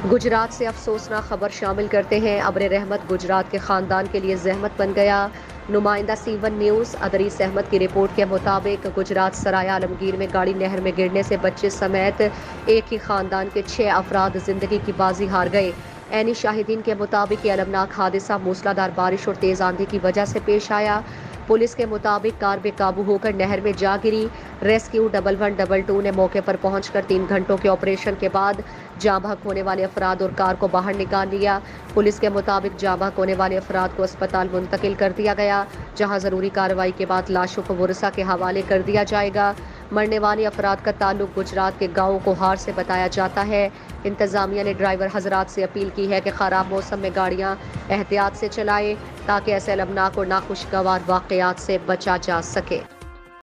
गुजरात से अफसोसनाक खबर शामिल करते हैं। अब्र रहमत गुजरात के खानदान के लिए जहमत बन गया। नुमाइंदा C1 न्यूज़ अदरीस अहमद की रिपोर्ट के मुताबिक गुजरात सराय आलमगीर में गाड़ी नहर में गिरने से बच्चे समेत एक ही खानदान के 6 अफराद जिंदगी की बाजी हार गए। ऐनी शाहिदीन के मुताबिक ये अलमनाक हादसा मूसलाधार बारिश और तेज आंधी की वजह से पेश आया। पुलिस के मुताबिक कार बेकाबू होकर नहर में जा गिरी। रेस्क्यू 1112 ने मौके पर पहुंचकर 3 घंटों के ऑपरेशन के बाद जाँ बहक होने वाले अफराद और कार को बाहर निकाल लिया। पुलिस के मुताबिक जाँ बहक होने वाले अफराद को अस्पताल मुंतकिल कर दिया गया, जहां जरूरी कार्रवाई के बाद लाशों को वरसा के हवाले कर दिया जाएगा। मरने वाले अफराद का ताल्लुक गुजरात के गाँव कोहार से बताया जाता है। इंतजामिया ने ड्राइवर हजरात से अपील की है कि खराब मौसम में गाड़ियाँ एहतियात से चलाएं ताकि ऐसे अलमनाक और नाखुशगवार वाकयात से बचा जा सके।